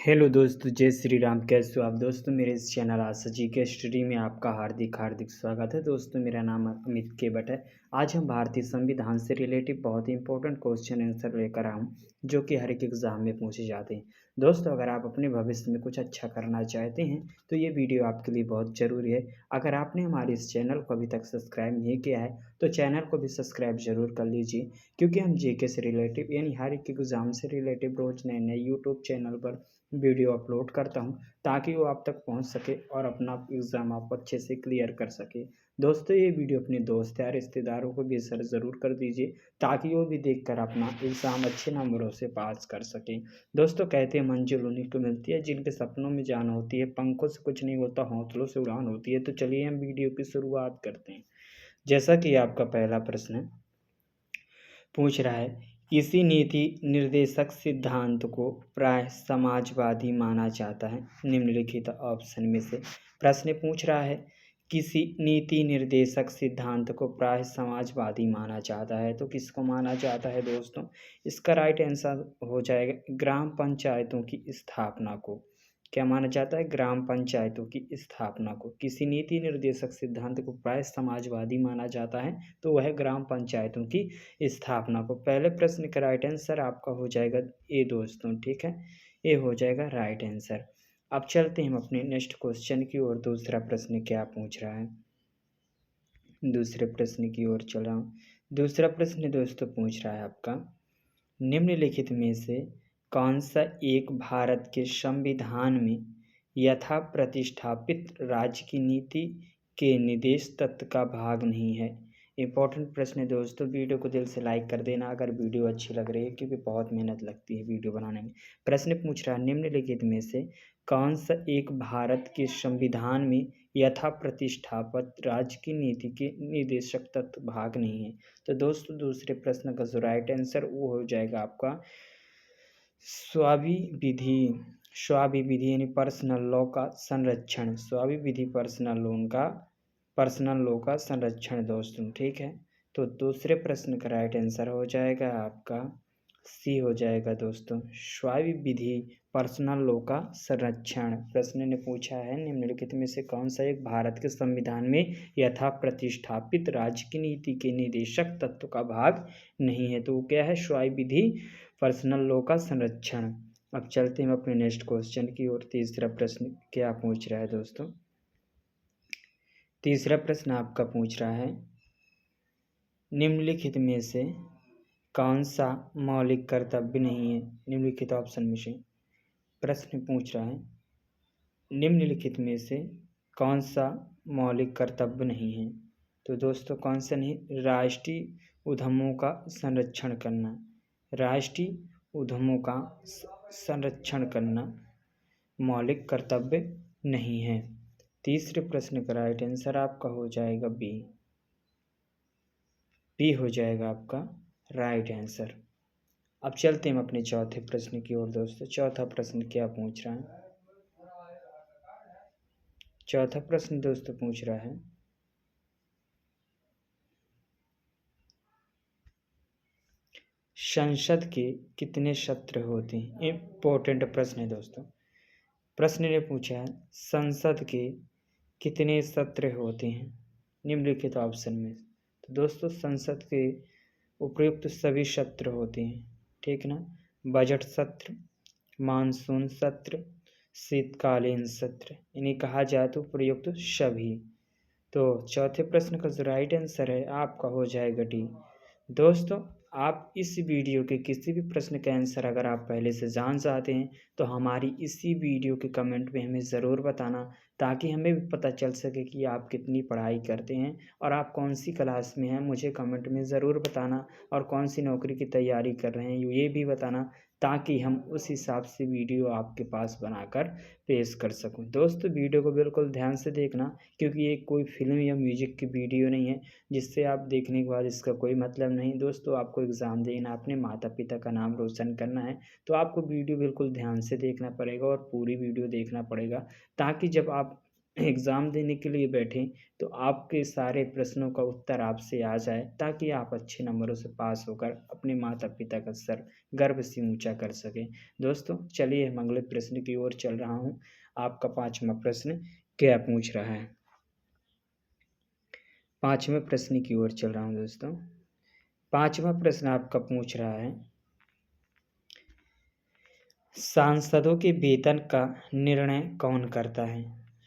Hello दोस्तों, जय श्री राम। कैसे हो आप दोस्तों? मेरे इस चैनल आशा जी के स्टडी में आपका हार्दिक हार्दिक स्वागत है। दोस्तों, मेरा नाम अमित केवट है। आज हम भारतीय संविधान से रिलेटिव बहुत ही इंपॉर्टेंट क्वेश्चन आंसर लेकर आया हूँ, जो कि हर एक एग्जाम में पूछे जाते हैं। दोस्तों, अगर आप अपने भविष्य में कुछ अच्छा करना चाहते हैं तो ये वीडियो आपके लिए बहुत ज़रूरी है। अगर आपने हमारे इस चैनल को अभी तक सब्सक्राइब नहीं किया है तो चैनल को भी सब्सक्राइब जरूर कर लीजिए, क्योंकि हम जीके से रिलेटिव यानी हर एक एग्जाम से रिलेटिव रोज़ नए नए यूट्यूब चैनल पर वीडियो अपलोड करता हूं, ताकि वो आप तक पहुंच सके और अपना एग्ज़ाम आप अच्छे से क्लियर कर सके। दोस्तों, ये वीडियो अपने दोस्त या रिश्तेदारों को भी शेयर ज़रूर कर दीजिए, ताकि वो भी देखकर अपना एग्ज़ाम अच्छे नंबरों से पास कर सकें। दोस्तों, कहते हैं मंजिल उन्हीं को मिलती है जिनके सपनों में जान होती है, पंखों से कुछ नहीं होता, हौसलों से उड़ान होती है। तो चलिए हम वीडियो की शुरुआत करते हैं। जैसा कि आपका पहला प्रश्न पूछ रहा है, किसी नीति निर्देशक सिद्धांत को प्राय समाजवादी माना जाता है। निम्नलिखित ऑप्शन में से प्रश्न पूछ रहा है, किसी नीति निर्देशक सिद्धांत को प्राय समाजवादी माना जाता है, तो किसको माना जाता है दोस्तों? इसका राइट आंसर हो जाएगा ग्राम पंचायतों की स्थापना को। क्या माना जाता है? ग्राम पंचायतों की स्थापना को। किसी नीति निर्देशक सिद्धांत को प्राय समाजवादी माना जाता है, तो वह ग्राम पंचायतों की स्थापना को। पहले प्रश्न का राइट आंसर आपका हो जाएगा ए दोस्तों, ठीक है, ये हो जाएगा राइट आंसर। अब चलते हैं हम अपने नेक्स्ट क्वेश्चन की ओर। दूसरा प्रश्न क्या पूछ रहा है? दूसरे प्रश्न की ओर चला हूँ। दूसरा प्रश्न दोस्तों पूछ रहा है आपका, निम्नलिखित में से कौन सा एक भारत के संविधान में यथा प्रतिष्ठापित राज्य की नीति के निर्देश तत्व का भाग नहीं है? इंपॉर्टेंट प्रश्न है दोस्तों, वीडियो को दिल से लाइक कर देना अगर वीडियो अच्छी लग रही है, क्योंकि बहुत मेहनत लगती है वीडियो बनाने में। प्रश्न पूछ रहा है, निम्नलिखित में से कौन सा एक भारत के संविधान में यथा प्रतिष्ठापित राज्य की नीति के निर्देशक तत्व भाग नहीं है? तो दोस्तों, दूसरे प्रश्न का जो राइट आंसर वो हो जाएगा आपका स्वाभिविधि। स्वाभिविधि यानी पर्सनल लॉ का संरक्षण। स्वाभिविधि पर्सनल लॉ का संरक्षण दोस्तों, ठीक है। तो दूसरे प्रश्न का राइट आंसर हो जाएगा आपका सी हो जाएगा दोस्तों, स्वाभिविधि पर्सनल लॉ का संरक्षण। प्रश्न ने पूछा है, निम्नलिखित में से कौन सा एक भारत के संविधान में यथा प्रतिष्ठापित राज्य की नीति के निर्देशक तत्व का भाग नहीं है? तो वो क्या है? स्वाभिविधि पर्सनल लॉ का संरक्षण। अब चलते हैं अपने नेक्स्ट क्वेश्चन की ओर। तीसरा प्रश्न क्या पूछ रहा है दोस्तों? तीसरा प्रश्न आपका पूछ रहा है, निम्नलिखित में से कौन सा मौलिक कर्तव्य नहीं है? निम्नलिखित ऑप्शन में से प्रश्न पूछ रहा है, निम्नलिखित में से कौन सा मौलिक कर्तव्य नहीं है? तो दोस्तों, कौन सा नहीं? राष्ट्रीय उद्यमों का संरक्षण करना। राष्ट्रीय उद्यमों का संरक्षण करना मौलिक कर्तव्य नहीं है। तीसरे प्रश्न का राइट आंसर आपका हो जाएगा बी। बी हो जाएगा आपका राइट आंसर। अब चलते हैं अपने चौथे प्रश्न की ओर दोस्तों। चौथा प्रश्न क्या पूछ रहा है? चौथा प्रश्न दोस्तों पूछ रहा है, संसद के कितने सत्र होते हैं? इम्पोर्टेंट प्रश्न है दोस्तों। प्रश्न ने पूछा है, संसद के कितने सत्र होते हैं निम्नलिखित ऑप्शन में? तो दोस्तों, संसद के उपयुक्त सभी सत्र होते हैं, ठीक ना। बजट सत्र, मानसून सत्र, शीतकालीन सत्र, इन्हें कहा जाए तो प्रयुक्त सभी। तो चौथे प्रश्न का जो राइट आंसर है आपका हो जाएगा डी। दोस्तों, आप इस वीडियो के किसी भी प्रश्न का आंसर अगर आप पहले से जान चाहते हैं तो हमारी इसी वीडियो के कमेंट में हमें ज़रूर बताना, ताकि हमें भी पता चल सके कि आप कितनी पढ़ाई करते हैं और आप कौन सी क्लास में हैं। मुझे कमेंट में ज़रूर बताना, और कौन सी नौकरी की तैयारी कर रहे हैं ये भी बताना, ताकि हम उस हिसाब से वीडियो आपके पास बनाकर पेश कर सकूं। दोस्तों, वीडियो को बिल्कुल ध्यान से देखना, क्योंकि ये कोई फिल्म या म्यूजिक की वीडियो नहीं है जिससे आप देखने के बाद इसका कोई मतलब नहीं। दोस्तों, आपको एग्ज़ाम देना, अपने माता पिता का नाम रोशन करना है, तो आपको वीडियो बिल्कुल ध्यान से देखना पड़ेगा और पूरी वीडियो देखना पड़ेगा, ताकि जब आप एग्ज़ाम देने के लिए बैठें तो आपके सारे प्रश्नों का उत्तर आपसे आ जाए, ताकि आप अच्छे नंबरों से पास होकर अपने माता-पिता का सर गर्व से ऊँचा कर सकें। दोस्तों चलिए हम अगले प्रश्न की ओर चल रहा हूँ। आपका 5वां प्रश्न क्या पूछ रहा है? 5वें प्रश्न की ओर चल रहा हूँ दोस्तों। 5वां प्रश्न आपका पूछ रहा है, सांसदों के वेतन का निर्णय कौन करता है?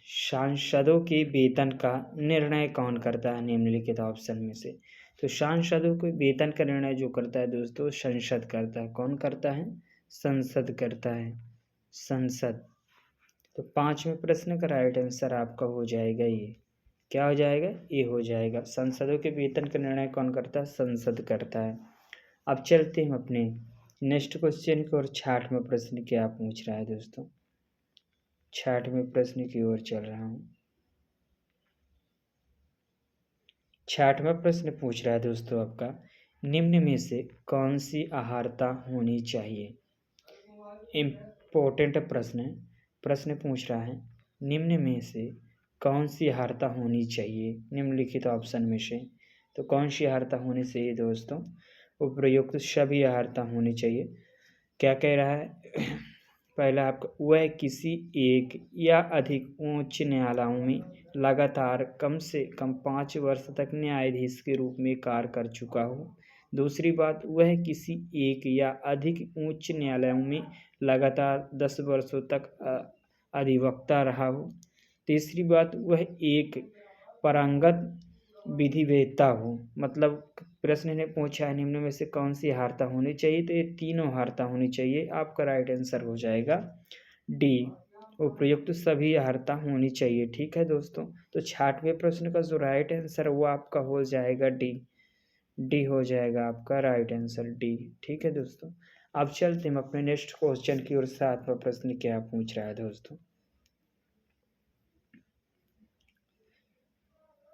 सांसदों के वेतन का निर्णय कौन करता है निम्नलिखित ऑप्शन में से? तो सांसदों के वेतन का निर्णय जो करता है दोस्तों, संसद करता है। कौन करता है? संसद करता है, संसद। तो 5वें प्रश्न का राइट आंसर आपका हो जाएगा ये। क्या हो जाएगा? ये हो जाएगा। सांसदों के वेतन का निर्णय कौन करता है? संसद करता है। अब चलते हैं अपने नेक्स्ट क्वेश्चन की ओर। 66वां प्रश्न क्या पूछ रहा है दोस्तों? 66वें प्रश्न की ओर चल रहा हूँ। 66वां प्रश्न पूछ रहा है दोस्तों आपका, निम्न में से कौन सी आहारता होनी चाहिए? इम्पोर्टेंट प्रश्न है। प्रश्न पूछ रहा है, निम्न में से कौन सी आहारता होनी चाहिए निम्नलिखित ऑप्शन में से? तो कौन सी आहारता होनी चाहिए दोस्तों? उपयुक्त सभी आहारता होनी चाहिए। क्या कह रहा है? पहला आपका, वह किसी एक या अधिक उच्च न्यायालयों में लगातार कम से कम 5 वर्ष तक न्यायाधीश के रूप में कार्य कर चुका हो। दूसरी बात, वह किसी एक या अधिक उच्च न्यायालयों में लगातार 10 वर्षों तक अधिवक्ता रहा हो। तीसरी बात, वह एक पारंगत विधिवेत्ता हो। मतलब प्रश्न ने पूछा है निम्न में से कौन सी हारता होनी चाहिए, तो ये तीनों हारता होनी चाहिए। आपका राइट आंसर हो जाएगा डी, उपयुक्त सभी हारता होनी चाहिए। ठीक है दोस्तों, तो 66वें प्रश्न का जो राइट आंसर वो आपका हो जाएगा डी। डी हो जाएगा आपका राइट आंसर डी। ठीक है दोस्तों, अब चलते हम अपने नेक्स्ट क्वेश्चन की ओर। 7वां प्रश्न क्या पूछ रहा है दोस्तों?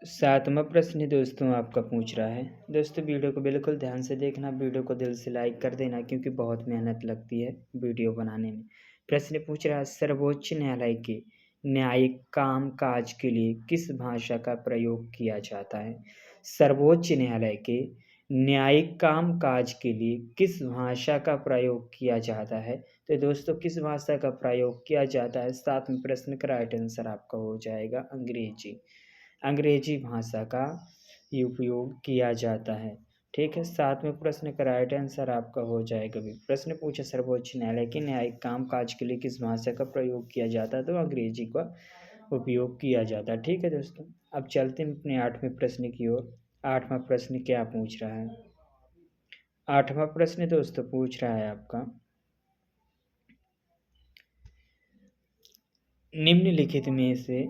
7वां प्रश्न दोस्तों आपका पूछ रहा है, दोस्तों वीडियो को बिल्कुल ध्यान से देखना, वीडियो को दिल से लाइक कर देना, क्योंकि बहुत मेहनत लगती है वीडियो बनाने में। प्रश्न पूछ रहा है, सर्वोच्च न्यायालय के न्यायिक काम काज के लिए किस भाषा का प्रयोग किया जाता है? सर्वोच्च न्यायालय के न्यायिक काम काज के लिए किस भाषा का प्रयोग किया जाता है? तो दोस्तों किस भाषा का प्रयोग किया जाता है? 7वें प्रश्न का राइट आंसर आपका हो जाएगा अंग्रेजी। अंग्रेजी भाषा का उपयोग किया जाता है। ठीक है, 7वें प्रश्न का राइट आंसर आपका हो जाएगा भी। प्रश्न पूछा, सर्वोच्च न्यायालय के न्यायिक काम काज के लिए किस भाषा का प्रयोग किया जाता है? तो अंग्रेजी का उपयोग किया जाता है। ठीक है दोस्तों, अब चलते हैं अपने 8वें प्रश्न की ओर। 8वां प्रश्न क्या पूछ रहा है? 8वां प्रश्न दोस्तों पूछ रहा है आपका, निम्नलिखित में से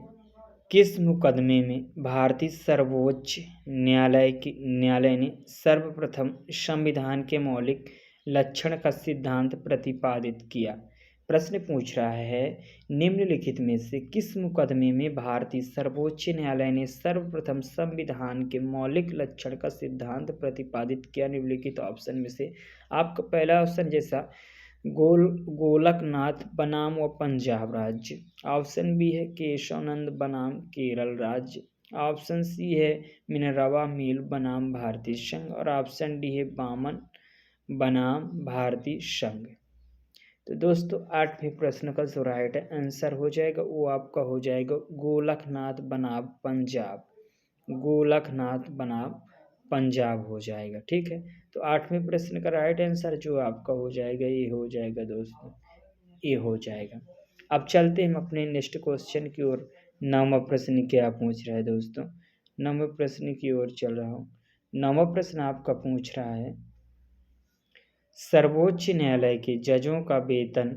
किस मुकदमे में भारतीय सर्वोच्च न्यायालय ने सर्वप्रथम संविधान के मौलिक लक्षण का सिद्धांत प्रतिपादित किया? प्रश्न पूछ रहा है, निम्नलिखित में से किस मुकदमे में भारतीय सर्वोच्च न्यायालय ने सर्वप्रथम संविधान के मौलिक लक्षण का सिद्धांत प्रतिपादित किया? निम्नलिखित ऑप्शन में से आपका पहला ऑप्शन जैसा गोलकनाथ बनाम व पंजाब राज्य, ऑप्शन बी है केशवानंद बनाम केरल राज्य, ऑप्शन सी है मिनरवा मिल बनाम भारतीय संघ, और ऑप्शन डी है बामन बनाम भारतीय संघ। तो दोस्तों 8वें प्रश्न का जो राइट आंसर हो जाएगा वो आपका हो जाएगा गोलकनाथ बनाम पंजाब। गोलकनाथ बनाम पंजाब हो जाएगा। ठीक है, तो 8वें प्रश्न का राइट आंसर जो आपका हो जाएगा ये हो जाएगा दोस्तों, ये हो जाएगा। अब चलते हैं हम अपने नेक्स्ट क्वेश्चन की ओर। 9वां प्रश्न क्या पूछ रहा है दोस्तों? 9वें प्रश्न की ओर चल रहा हूँ। 9वां प्रश्न आपका पूछ रहा है, सर्वोच्च न्यायालय के जजों का वेतन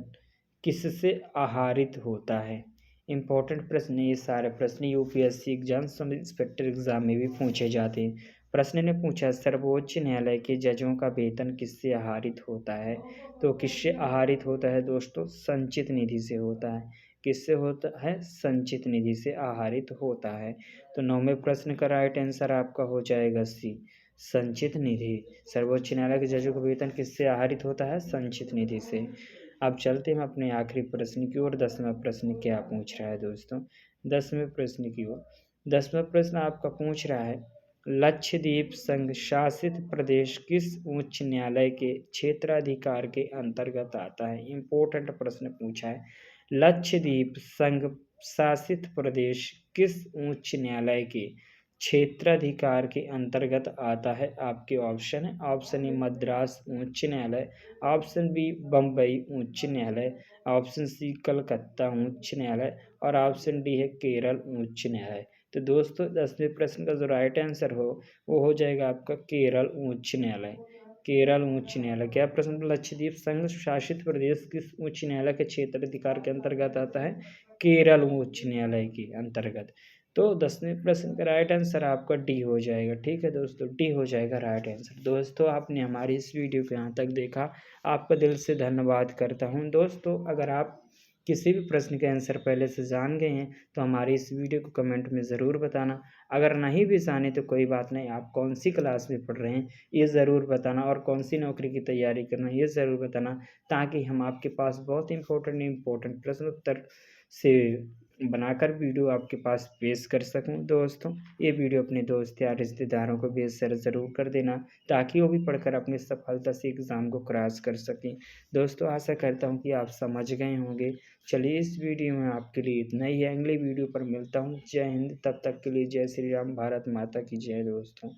किससे आहरित होता है? इम्पोर्टेंट प्रश्न, ये सारे प्रश्न UPSC exam, sub inspector exam में भी पूछे जाते हैं। प्रश्न ने पूछा, सर्वोच्च न्यायालय के जजों का वेतन किससे आहरित होता है? तो किससे आहरित होता है दोस्तों? संचित निधि से होता है। किससे होता है? संचित निधि से आहरित होता है। तो 9वें प्रश्न का राइट आंसर आपका हो जाएगा सी, संचित निधि। सर्वोच्च न्यायालय के जजों का वेतन किससे आहरित होता है? संचित निधि से। अब चलते हैं अपने आखिरी प्रश्न की ओर। 10वां प्रश्न क्या पूछ रहा है दोस्तों? 10वें प्रश्न की ओर। 10वां प्रश्न आपका पूछ रहा है, लक्षद्वीप संघ शासित प्रदेश किस उच्च न्यायालय के क्षेत्राधिकार के अंतर्गत आता है? इम्पोर्टेंट प्रश्न पूछा है। लक्षद्वीप संघ शासित प्रदेश किस उच्च न्यायालय के क्षेत्राधिकार के अंतर्गत आता है? आपके ऑप्शन है, ऑप्शन ए मद्रास उच्च न्यायालय, ऑप्शन बी बम्बई उच्च न्यायालय, ऑप्शन सी कलकत्ता उच्च न्यायालय और ऑप्शन डी है केरल उच्च न्यायालय। तो दोस्तों 10वें प्रश्न का जो राइट आंसर हो वो हो जाएगा आपका केरल उच्च न्यायालय। केरल उच्च न्यायालय। क्या प्रश्न, लक्षद्वीप संघ शासित प्रदेश किस उच्च न्यायालय के क्षेत्राधिकार के अंतर्गत आता है? केरल उच्च न्यायालय के अंतर्गत। तो 10वें प्रश्न का राइट आंसर आपका डी हो जाएगा। ठीक है दोस्तों, डी हो जाएगा राइट आंसर। दोस्तों आपने हमारी इस वीडियो को यहाँ तक देखा, आपका दिल से धन्यवाद करता हूँ। दोस्तों अगर आप किसी भी प्रश्न के आंसर पहले से जान गए हैं तो हमारी इस वीडियो को कमेंट में ज़रूर बताना। अगर नहीं भी जाने तो कोई बात नहीं, आप कौन सी क्लास में पढ़ रहे हैं ये ज़रूर बताना और कौन सी नौकरी की तैयारी करना ये ज़रूर बताना, ताकि हम आपके पास बहुत इम्पोर्टेंट प्रश्न उत्तर से बनाकर वीडियो आपके पास पेश कर सकूं। दोस्तों ये वीडियो अपने दोस्त या रिश्तेदारों को भी शेयर ज़रूर कर देना, ताकि वो भी पढ़कर अपनी सफलता से एग्ज़ाम को क्रैश कर सकें। दोस्तों आशा करता हूँ कि आप समझ गए होंगे। चलिए इस वीडियो में आपके लिए इतना ही है, अगली वीडियो पर मिलता हूँ। जय हिंद, तब तक के लिए जय श्री राम, भारत माता की जय दोस्तों।